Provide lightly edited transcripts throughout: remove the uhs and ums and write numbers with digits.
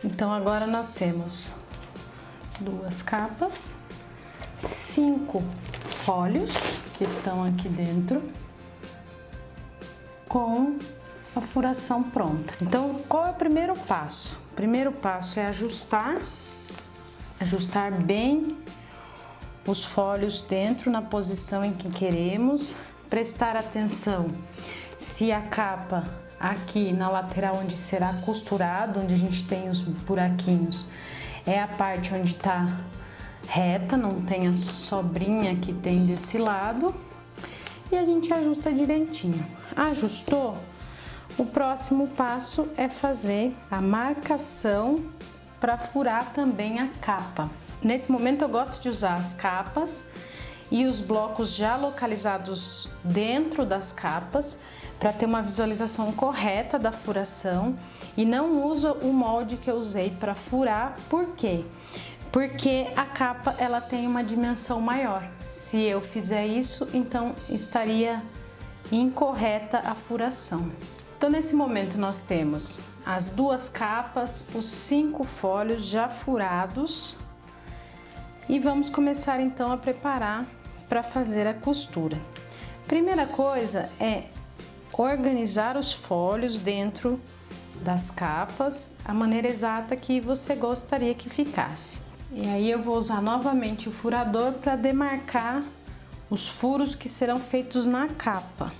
Então agora nós temos 2 capas, 5 folhos que estão aqui dentro com a furação pronta. Então, qual é o primeiro passo? O primeiro passo é ajustar bem os folhos dentro na posição em que queremos, prestar atenção se a capa aqui na lateral onde será costurado, onde a gente tem os buraquinhos, é a parte onde tá reta, não tem a sobrinha que tem desse lado, e a gente ajusta direitinho. Ajustou? O próximo passo é fazer a marcação para furar também a capa. Nesse momento eu gosto de usar as capas e os blocos já localizados dentro das capas para ter uma visualização correta da furação, e não uso o molde que eu usei para furar. Por quê? Porque a capa ela tem uma dimensão maior. Se eu fizer isso, então estaria incorreta a furação. Então nesse momento nós temos as 2 capas, os 5 folhos já furados, e vamos começar então a preparar para fazer a costura. Primeira coisa é organizar os folhos dentro das capas, a maneira exata que você gostaria que ficasse. E aí eu vou usar novamente o furador para demarcar os furos que serão feitos na capa.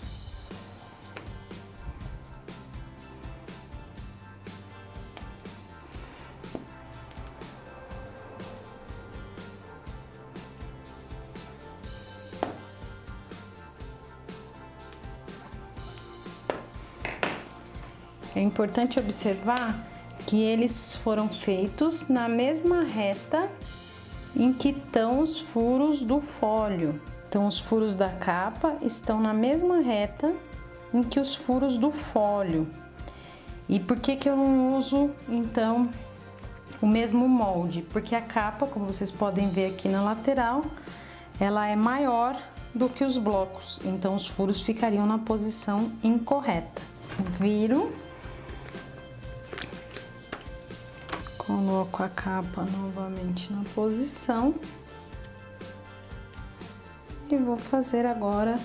É importante observar que eles foram feitos na mesma reta em que estão os furos do folho. Então, os furos da capa estão na mesma reta em que os furos do folho. E por que que eu não uso, então, o mesmo molde? Porque a capa, como vocês podem ver aqui na lateral, ela é maior do que os blocos. Então, os furos ficariam na posição incorreta. Viro. Coloco a capa novamente na posição e vou fazer agora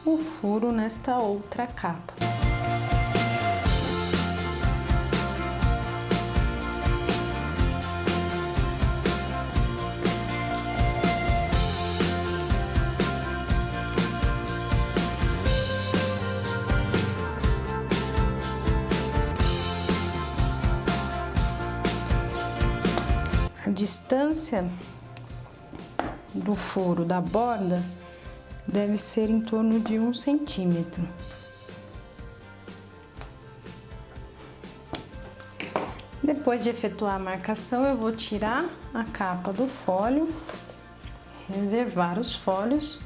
o furo nesta outra capa. A distância do furo da borda deve ser em torno de 1 centímetro. Depois de efetuar a marcação, eu vou tirar a capa do folho, reservar os folhos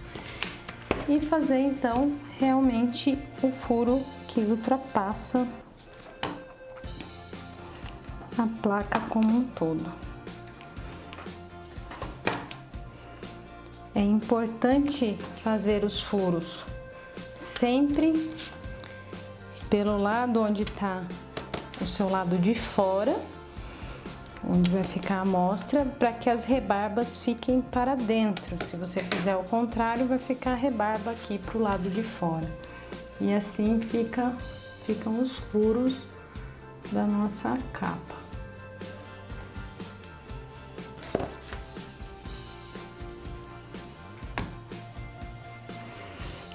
e fazer então realmente o furo que ultrapassa a placa como um todo. É importante fazer os furos sempre pelo lado onde está o seu lado de fora, onde vai ficar a amostra, para que as rebarbas fiquem para dentro. Se você fizer ao contrário, vai ficar a rebarba aqui para o lado de fora. E assim ficam os furos da nossa capa.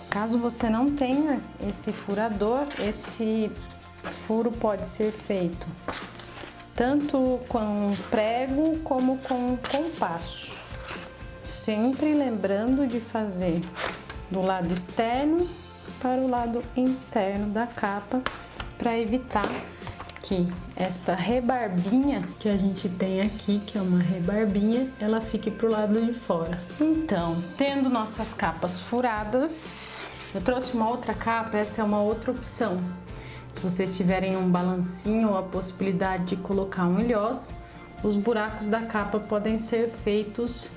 Caso você não tenha esse furador, esse furo pode ser feito tanto com prego como com compasso. Sempre lembrando de fazer do lado externo para o lado interno da capa, para evitar que esta rebarbinha que a gente tem aqui, que é uma rebarbinha, ela fique pro lado de fora. Então, tendo nossas capas furadas, eu trouxe uma outra capa. Essa é uma outra opção. Se vocês tiverem um balancinho ou a possibilidade de colocar um ilhós, os buracos da capa podem ser feitos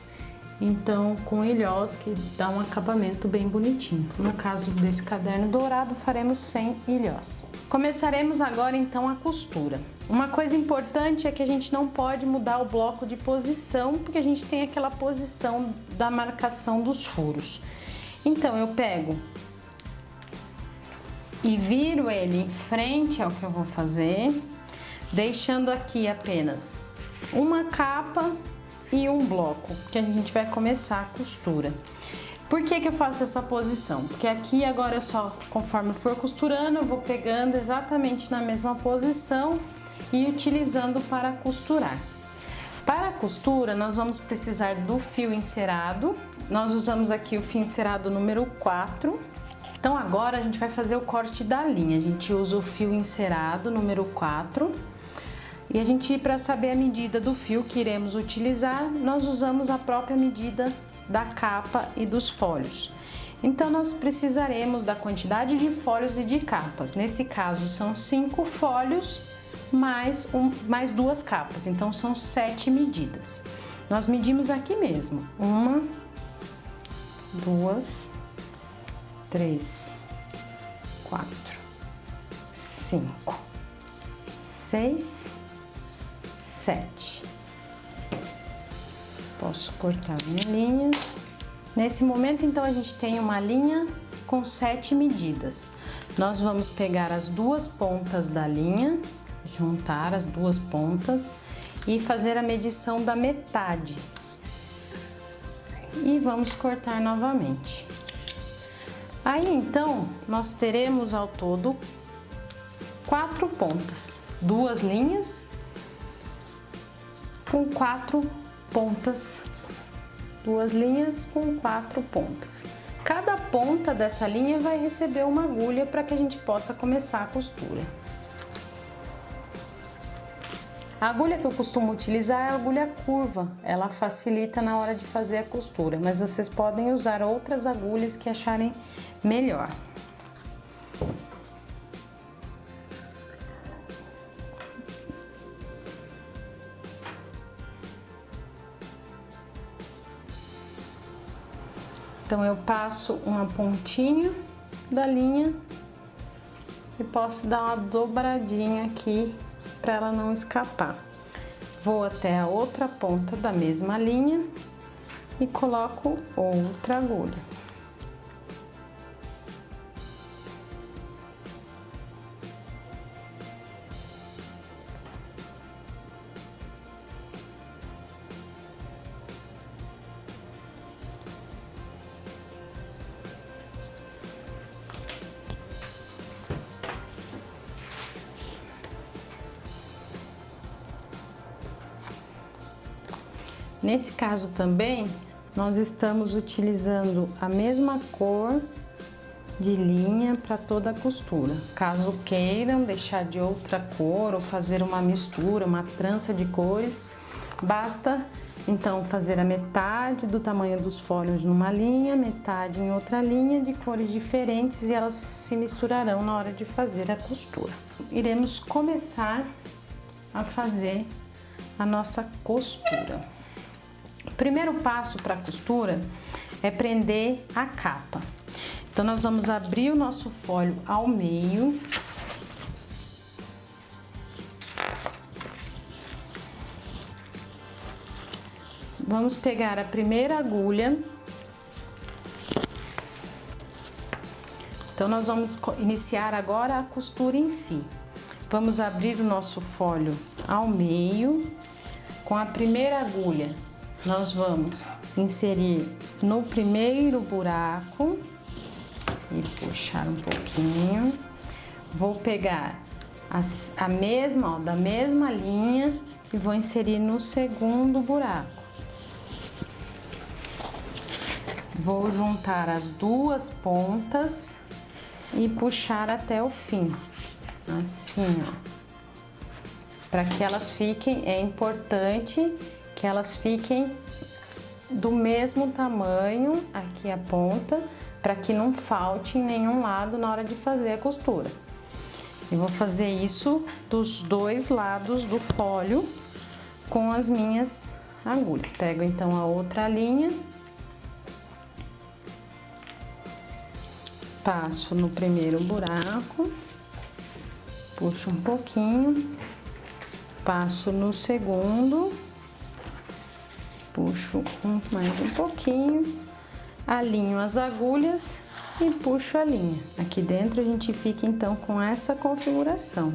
então com ilhós, que dá um acabamento bem bonitinho. No caso desse caderno dourado, faremos sem ilhós. Começaremos agora então a costura. Uma coisa importante é que a gente não pode mudar o bloco de posição, porque a gente tem aquela posição da marcação dos furos. Então, eu pego e viro ele em frente ao que eu vou fazer, deixando aqui apenas uma capa e um bloco, que a gente vai começar a costura. Por que que eu faço essa posição? Porque aqui agora eu só, conforme eu for costurando, eu vou pegando exatamente na mesma posição e utilizando para costurar. Para a costura, nós vamos precisar do fio encerado. Nós usamos aqui o fio encerado número 4. Então agora a gente vai fazer o corte da linha. A gente usa o fio encerado número 4. E a gente, para saber a medida do fio que iremos utilizar, nós usamos a própria medida da capa e dos folhos. Então nós precisaremos da quantidade de folhos e de capas. Nesse caso são 5 folhos mais 2 capas, então são 7 medidas. Nós medimos aqui mesmo: 1, 2, 3, 4, 5, 6, 7. Posso cortar minha linha. Nesse momento, então, a gente tem uma linha com 7 medidas. Nós vamos pegar as 2 pontas da linha, juntar as 2 pontas e fazer a medição da metade. E vamos cortar novamente. Aí, então, nós teremos ao todo 4 pontas, 2 linhas com 4 pontas, 2 linhas com 4 pontas. Cada ponta dessa linha vai receber uma agulha para que a gente possa começar a costura. A agulha que eu costumo utilizar é a agulha curva, ela facilita na hora de fazer a costura, mas vocês podem usar outras agulhas que acharem melhor. Então, eu passo uma pontinha da linha e posso dar uma dobradinha aqui para ela não escapar. Vou até a outra ponta da mesma linha e coloco outra agulha. Nesse caso também, nós estamos utilizando a mesma cor de linha para toda a costura. Caso queiram deixar de outra cor ou fazer uma mistura, uma trança de cores, basta então fazer a metade do tamanho dos folhos numa linha, metade em outra linha de cores diferentes e elas se misturarão na hora de fazer a costura. Iremos começar a fazer a nossa costura. O primeiro passo para a costura é prender a capa. Então, nós vamos abrir o nosso folho ao meio. Vamos pegar a primeira agulha. Então, nós vamos iniciar agora a costura em si. Vamos abrir o nosso folho ao meio. Com a primeira agulha, nós vamos inserir no primeiro buraco e puxar um pouquinho. Vou pegar a mesma, da mesma linha e vou inserir no segundo buraco. Vou juntar as 2 pontas e puxar até o fim, assim, ó. Para que elas fiquem, é importante que elas fiquem do mesmo tamanho, aqui a ponta, para que não falte em nenhum lado na hora de fazer a costura. Eu vou fazer isso dos 2 lados do folho com as minhas agulhas. Pego então a outra linha, passo no primeiro buraco, puxo um pouquinho, Passo no segundo, puxo mais um pouquinho, alinho as agulhas e puxo a linha. Aqui dentro a gente fica então com essa configuração,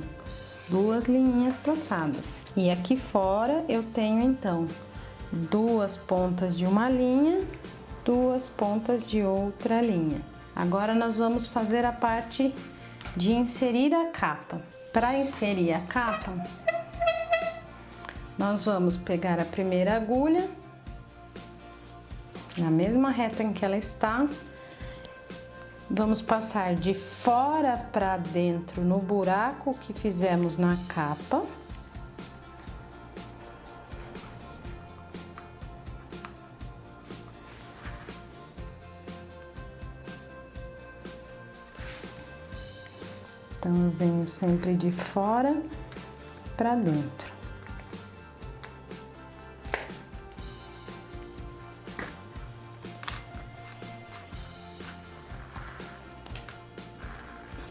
2 linhas passadas. E aqui fora eu tenho então 2 pontas de uma linha, 2 pontas de outra linha. Agora nós vamos fazer a parte de inserir a capa. Para inserir a capa, nós vamos pegar a primeira agulha, na mesma reta em que ela está, vamos passar de fora para dentro no buraco que fizemos na capa. Então, eu venho sempre de fora para dentro.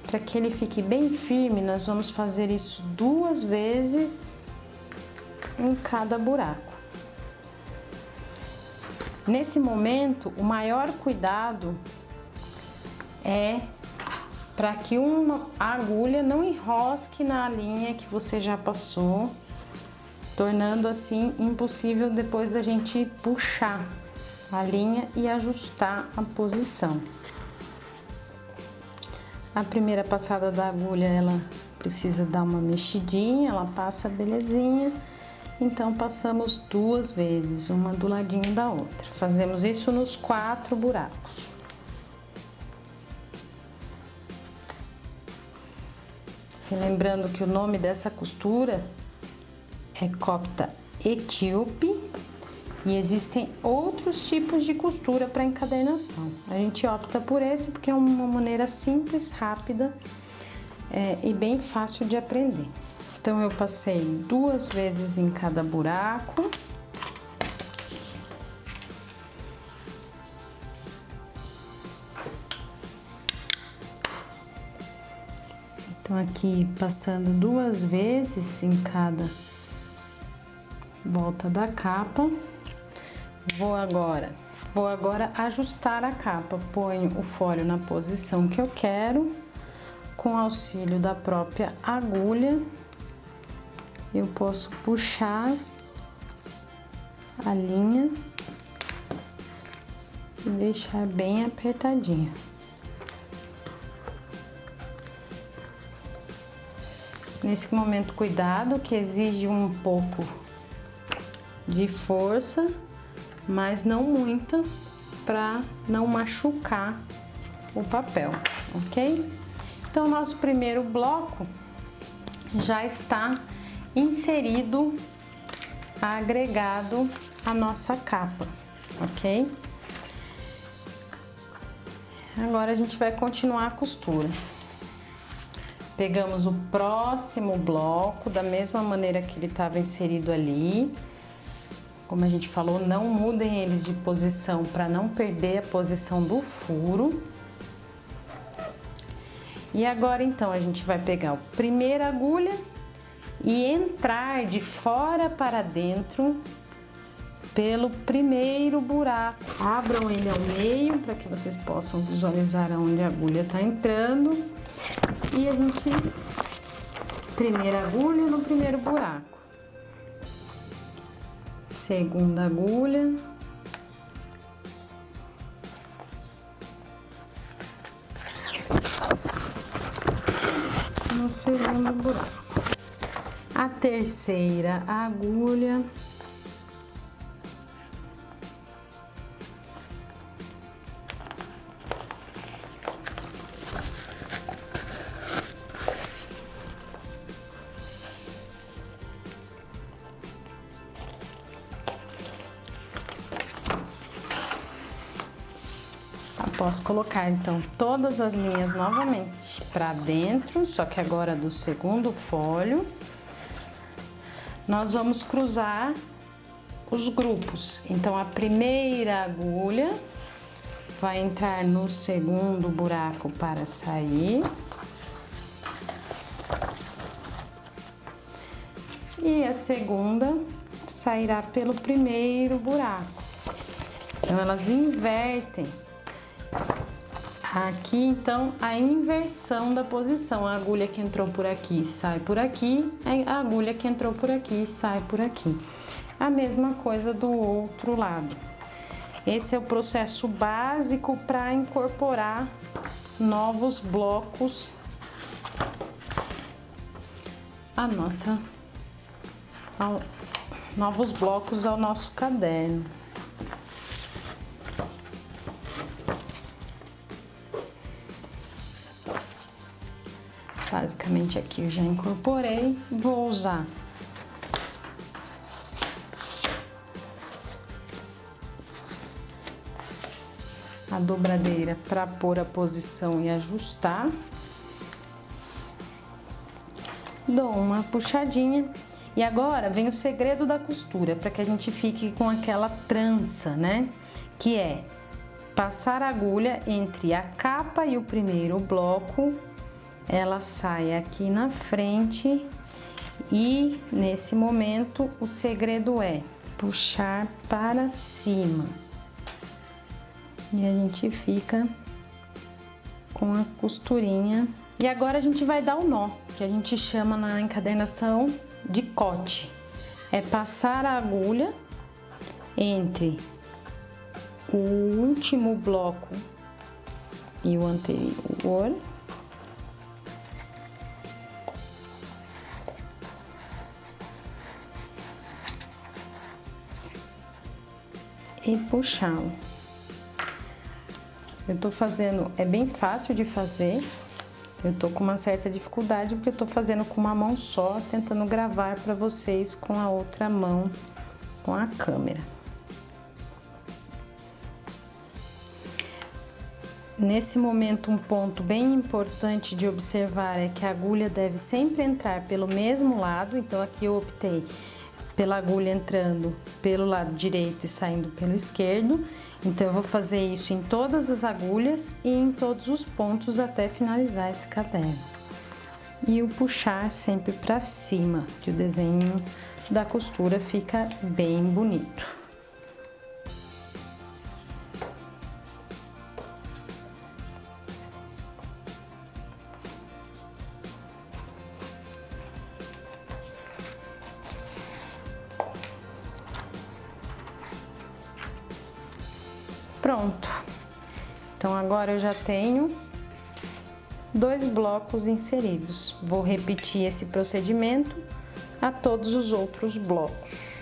Para que ele fique bem firme, nós vamos fazer isso 2 vezes em cada buraco. Nesse momento, o maior cuidado é para que uma agulha não enrosque na linha que você já passou, tornando assim impossível depois da gente puxar a linha e ajustar a posição. A primeira passada da agulha, ela precisa dar uma mexidinha, ela passa belezinha. Então, passamos 2 vezes, uma do ladinho da outra. Fazemos isso nos 4 buracos. E lembrando que o nome dessa costura é copta etíope e existem outros tipos de costura para encadernação. A gente opta por esse porque é uma maneira simples, rápida e bem fácil de aprender. Então, eu passei 2 vezes em cada buraco. Então, aqui passando 2 vezes em cada volta da capa. Vou agora ajustar a capa. Ponho o folho na posição que eu quero, com auxílio da própria agulha. Eu posso puxar a linha e deixar bem apertadinha. Nesse momento, cuidado, que exige um pouco de força, mas não muita, para não machucar o papel, ok? Então, nosso primeiro bloco já está inserido, agregado a nossa capa, ok? Agora a gente vai continuar a costura. Pegamos o próximo bloco da mesma maneira que ele estava inserido ali. Como a gente falou, não mudem eles de posição para não perder a posição do furo. E agora então a gente vai pegar a primeira agulha e entrar de fora para dentro pelo primeiro buraco. Abram ele ao meio para que vocês possam visualizar onde a agulha está entrando. E a gente, primeira agulha no primeiro buraco. Segunda agulha. No segundo buraco. A terceira agulha. Posso colocar então todas as linhas novamente para dentro, só que agora do segundo folho. Nós vamos cruzar os grupos. Então, a primeira agulha vai entrar no segundo buraco para sair. e a segunda sairá pelo primeiro buraco. Então, elas invertem. Aqui, então, a inversão da posição. A agulha que entrou por aqui sai por aqui, a agulha que entrou por aqui sai por aqui. A mesma coisa do outro lado. Esse é o processo básico para incorporar novos blocos novos blocos ao nosso caderno. Basicamente aqui eu já incorporei, vou usar a dobradeira para pôr a posição e ajustar. Dou uma puxadinha e agora vem o segredo da costura, para que a gente fique com aquela trança, né? Que é passar a agulha entre a capa e o primeiro bloco. Ela sai aqui na frente e nesse momento o segredo é puxar para cima. E a gente fica com a costurinha. E agora a gente vai dar o nó, que a gente chama na encadernação de cote. É passar a agulha entre o último bloco e o anterior. E puxá-lo. Eu tô fazendo, é bem fácil de fazer. Eu tô com uma certa dificuldade porque eu tô fazendo com uma mão só, tentando gravar para vocês com a outra mão, com a câmera. Nesse momento, um ponto bem importante de observar é que a agulha deve sempre entrar pelo mesmo lado. Então, aqui eu optei pela agulha entrando pelo lado direito e saindo pelo esquerdo. Então, eu vou fazer isso em todas as agulhas e em todos os pontos até finalizar esse caderno. E o puxar sempre para cima, que o desenho da costura fica bem bonito. Pronto. Então, agora eu já tenho 2 blocos inseridos. Vou repetir esse procedimento a todos os outros blocos.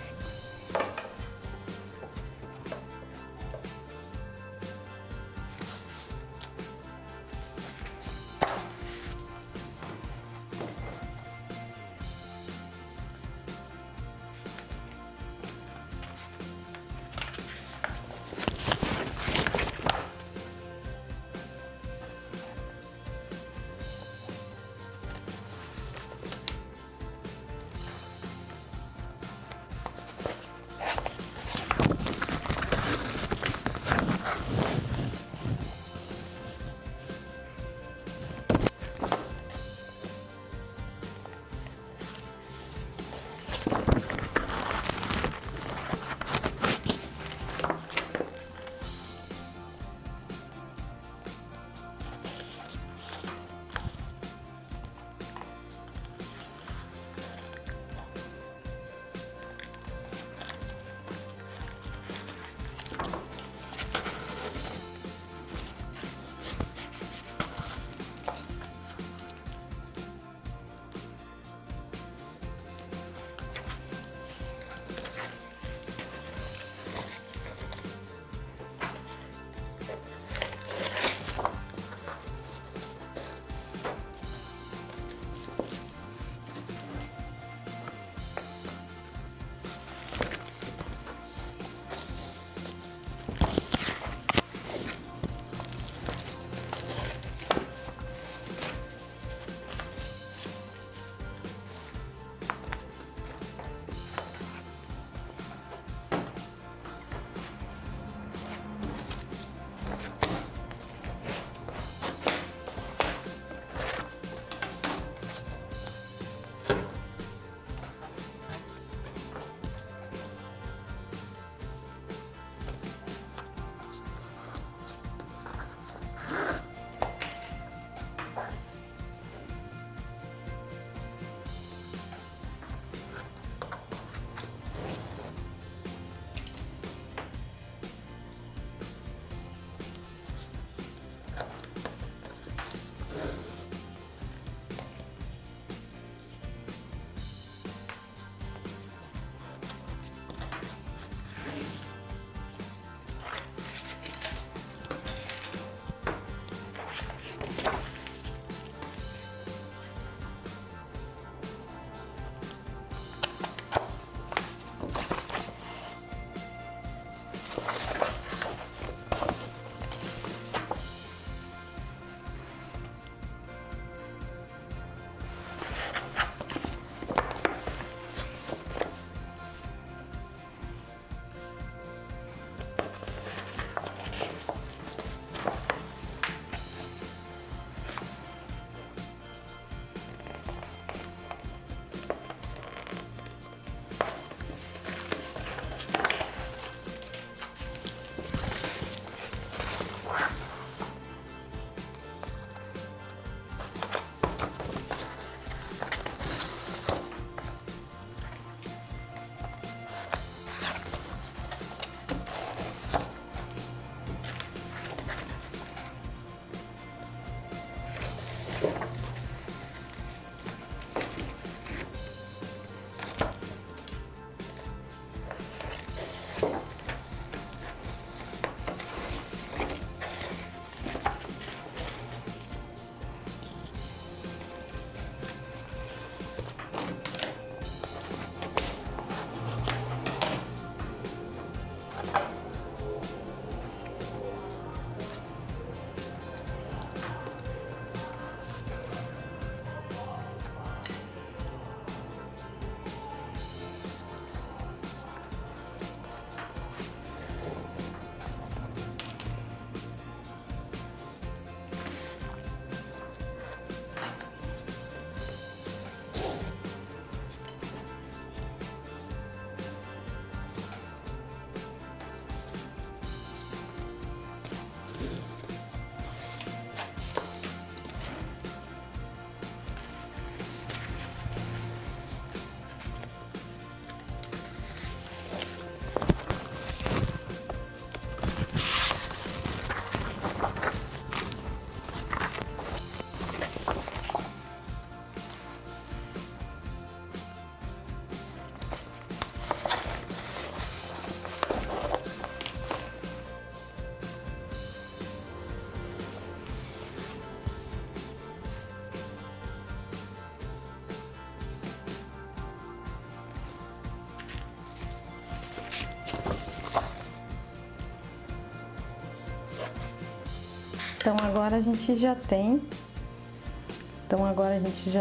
Então agora a gente já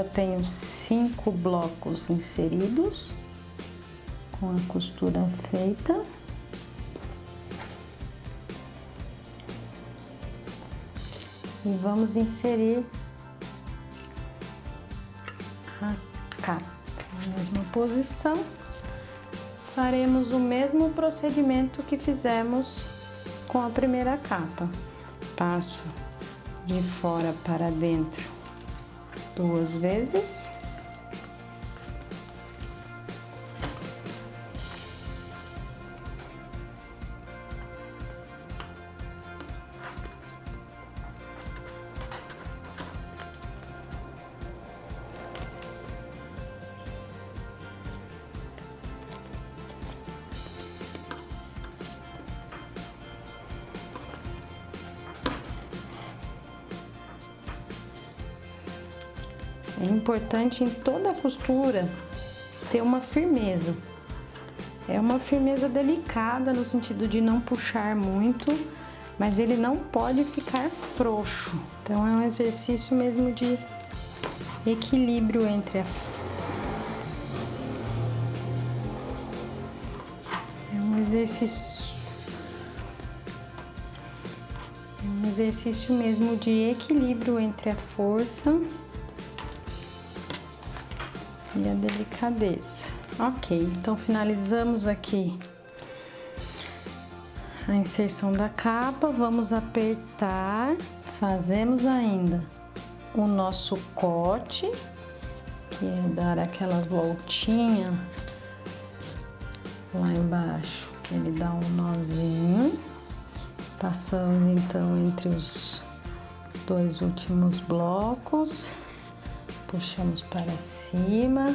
tem os 5 blocos inseridos com a costura feita. E vamos inserir a capa na mesma posição. Faremos o mesmo procedimento que fizemos com a primeira capa. Passo de fora para dentro 2 vezes. É importante em toda a costura ter uma firmeza. É uma firmeza delicada no sentido de não puxar muito, mas ele não pode ficar frouxo. Então é um exercício mesmo de equilíbrio entre é um exercício mesmo de equilíbrio entre a força e a delicadeza. Ok, então finalizamos aqui a inserção da capa. Vamos apertar, fazemos ainda o nosso corte, que é dar aquela voltinha lá embaixo, ele dá um nozinho. Passamos então entre os 2 últimos blocos. Puxamos para cima,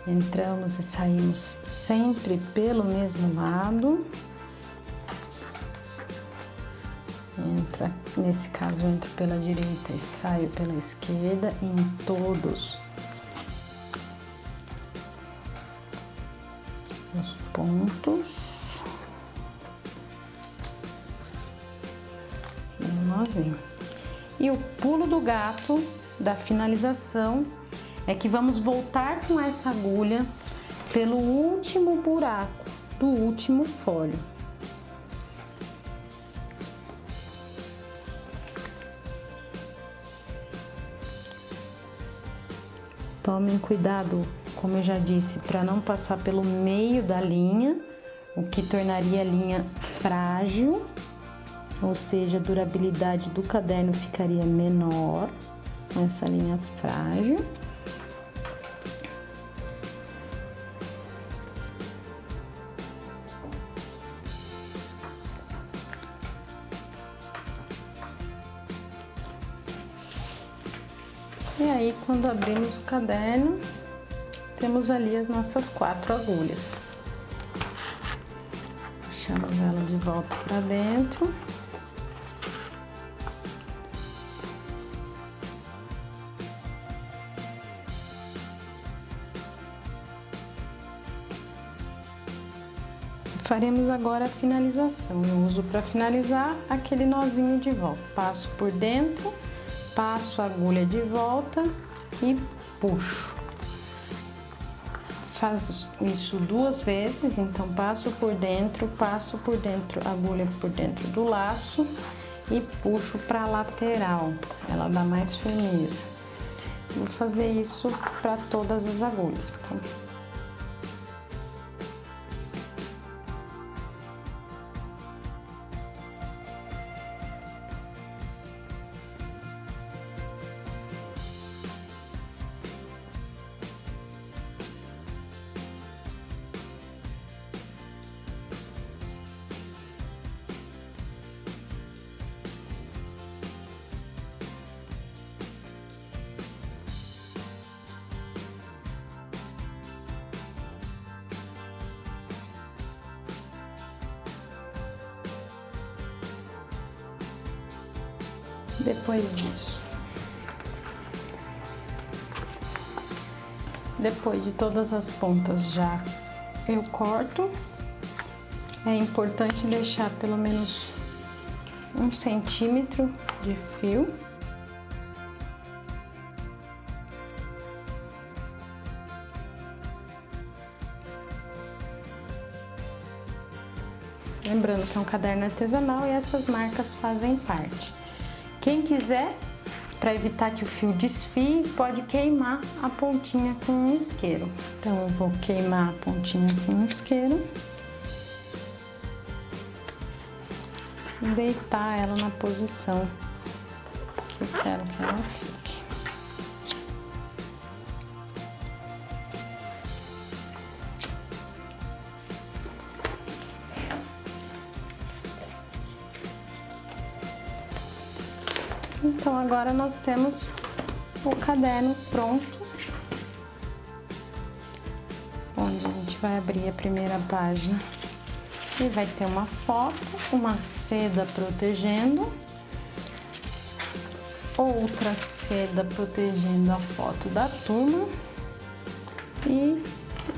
entramos e saímos sempre pelo mesmo lado. Nesse caso, entro pela direita e saio pela esquerda em todos os pontos. E um nozinho. E o pulo do gato da finalização é que vamos voltar com essa agulha pelo último buraco do último folho. Tomem cuidado, como eu já disse, para não passar pelo meio da linha, o que tornaria a linha frágil, ou seja, a durabilidade do caderno ficaria menor. Essa linha frágil. E aí, quando abrimos o caderno, temos ali as nossas 4 agulhas. Puxamos ela de volta para dentro. Faremos agora a finalização. Eu uso para finalizar aquele nozinho de volta. Passo por dentro, passo a agulha de volta e puxo. Faço isso 2 vezes, então passo por dentro, agulha por dentro do laço e puxo para a lateral. Ela dá mais firmeza. Vou fazer isso para todas as agulhas, tá? Depois de todas as pontas já eu corto. É importante deixar pelo menos 1 centímetro de fio. Lembrando que é um caderno artesanal e essas marcas fazem parte. Quem quiser, para evitar que o fio desfie, pode queimar a pontinha com um isqueiro. Então eu vou queimar a pontinha com um isqueiro. E deitar ela na posição que eu quero que ela fique. Então agora nós temos o caderno pronto, onde a gente vai abrir a primeira página e vai ter uma foto, uma seda protegendo, outra seda protegendo a foto da turma e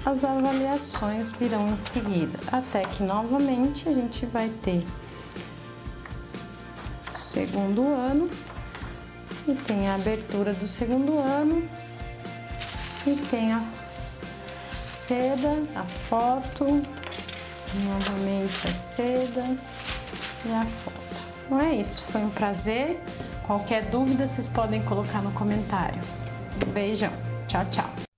as avaliações virão em seguida, até que novamente a gente vai ter o segundo ano. E tem a abertura do segundo ano e tem a seda, a foto, novamente a seda e a foto. Então é isso, foi um prazer. Qualquer dúvida vocês podem colocar no comentário. Um beijão, tchau, tchau!